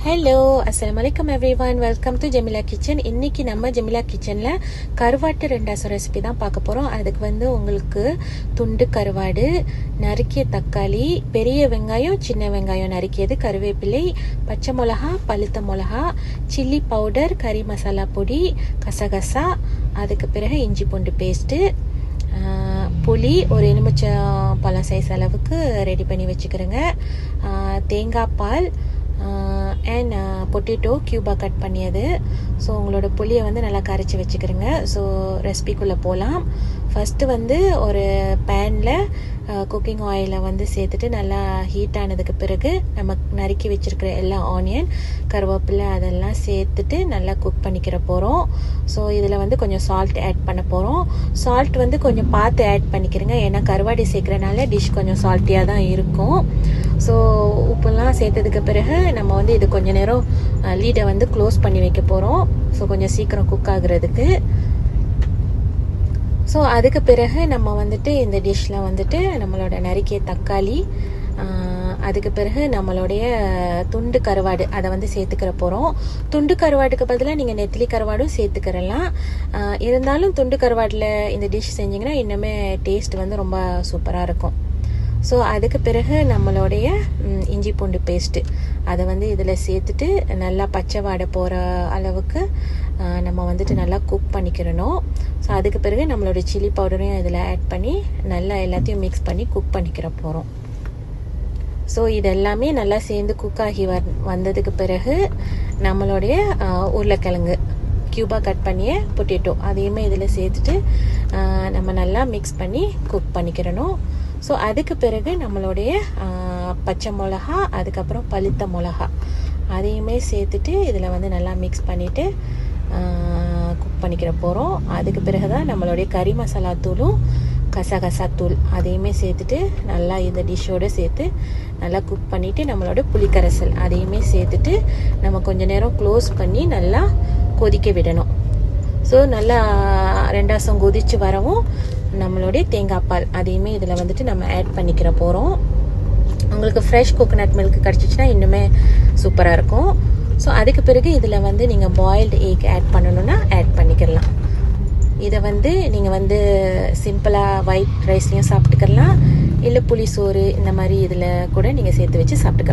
Hello, அஸ்ஸலாமுஅலைக்கும் everyone. Welcome to Jamila kitchen. இன்னைக்கு நம்ம ஜெமிலா கிச்சனில் கருவாட்டு ரெண்டாசம் ரெசிபி தான் பார்க்க போகிறோம். அதுக்கு உங்களுக்கு துண்டு கருவாடு, நறுக்கிய தக்காளி, பெரிய வெங்காயம், சின்ன வெங்காயம் நறுக்கியது, கருவேப்பிலை, பச்சை மிளகா, பழுத்த மிளகா, சில்லி பவுடர், கறி மசாலா பொடி, கசகசா, அதுக்கு பிறகு இஞ்சி பூண்டு பேஸ்ட்டு, புளி ஒரு எலுமிச்சம் பழம் சைஸ் அளவுக்கு ரெடி பண்ணி வச்சுக்கிறேங்க, தேங்காய் பால் அண்ட் பொட்டேட்டோ க்யூபாக கட் பண்ணியது. ஸோ உங்களோட புளியை நல்லா கரைச்சி வச்சுக்கிறேங்க. ஸோ ரெசிபிக்குள்ளே போகலாம். ஃபஸ்ட்டு ஒரு பேனில் குக்கிங் ஆயிலை சேர்த்துட்டு நல்லா ஹீட் ஆனதுக்கு பிறகு நம்ம நறுக்கி வச்சுருக்கிற எல்லா ஆனியன், கருவேப்பிலை அதெல்லாம் சேர்த்துட்டு நல்லா குக் பண்ணிக்கிற போகிறோம். ஸோ இதில் கொஞ்சம் சால்ட் ஆட் பண்ண போகிறோம். சால்ட் கொஞ்சம் பார்த்து ஆட் பண்ணிக்கிறேங்க, ஏன்னா கருவாடி சேர்க்குறனால டிஷ் கொஞ்சம் சால்ட்டியாக தான் இருக்கும். ஸோ உப்புலாம் சேர்த்ததுக்கு பிறகு நம்ம இது கொஞ்ச நேரம் லீடை க்ளோஸ் பண்ணி வைக்க போகிறோம். ஸோ கொஞ்சம் சீக்கிரம் குக் ஆகுறதுக்கு. ஸோ அதுக்கு பிறகு நம்ம இந்த டிஷ்ஷில் நம்மளோட நறுக்கிய தக்காளி, அதுக்கு பிறகு நம்மளுடைய துண்டு கருவாடு அதை சேர்த்துக்கிற போகிறோம். துண்டு கருவாடுக்கு பதிலாக நீங்கள் நெத்திலி கருவாடும் சேர்த்துக்கிறலாம். இருந்தாலும் துண்டு கருவாடில் இந்த டிஷ் செஞ்சிங்கன்னா இன்னுமே டேஸ்ட் ரொம்ப சூப்பராக இருக்கும். ஸோ அதுக்கு பிறகு நம்மளுடைய இஞ்சி பூண்டு பேஸ்ட்டு அதை இதில் சேர்த்துட்டு நல்லா பச்சை வாடை போகிற அளவுக்கு நம்ம நல்லா குக் பண்ணிக்கிறணும். ஸோ அதுக்கு பிறகு நம்மளோட சில்லி பவுடரையும் இதில் ஆட் பண்ணி நல்லா எல்லாத்தையும் மிக்ஸ் பண்ணி குக் பண்ணிக்கிற போகிறோம். ஸோ இதெல்லாமே நல்லா சேர்ந்து குக் ஆகி வந்ததுக்கு பிறகு நம்மளுடைய உருளைக்கிழங்கு க்யூபாக கட் பண்ணிய பொட்டேட்டோ அதையுமே இதில் சேர்த்துட்டு நம்ம நல்லா மிக்ஸ் பண்ணி குக் பண்ணிக்கிறணும். ஸோ அதுக்கு பிறகு நம்மளுடைய பச்சை மிளகா, அதுக்கப்புறம் பழுத்த மிளகா அதையுமே சேர்த்துட்டு இதில் நல்லா மிக்ஸ் பண்ணிவிட்டு குக் பண்ணிக்கிற போகிறோம். அதுக்கு பிறகு தான் நம்மளுடைய கறி மசாலா தூளும் கசகசா தூள் அதையுமே சேர்த்துட்டு நல்லா இந்த டிஷ்ஷோடு சேர்த்து நல்லா குக் பண்ணிவிட்டு நம்மளோட புளிக்கரைசல் அதையுமே சேர்த்துட்டு நம்ம கொஞ்சம் நேரம் க்ளோஸ் பண்ணி நல்லா கொதிக்க விடணும். ஸோ நல்லா ரெண்டாசம் கொதித்து வரவும் நம்மளுடைய தேங்காய் பால் அதையுமே இதில் நம்ம ஆட் பண்ணிக்கிற போகிறோம். உங்களுக்கு ஃப்ரெஷ் கோகோனட் மில்க் கிடச்சிச்சின்னா இன்னுமே சூப்பராக இருக்கும். ஸோ அதுக்கு பிறகு இதில் நீங்கள் பாயில்டு எக் ஆட் பண்ணணுன்னா ஆட் பண்ணிக்கலாம். இதை நீங்கள் சிம்பிளாக ஒயிட் ரைஸ்லையும் சாப்பிட்டுக்கலாம், இல்லை புளி சோறு இந்த மாதிரி இதில் கூட நீங்கள் சேர்த்து வச்சு சாப்பிட்டுக்கலாம்.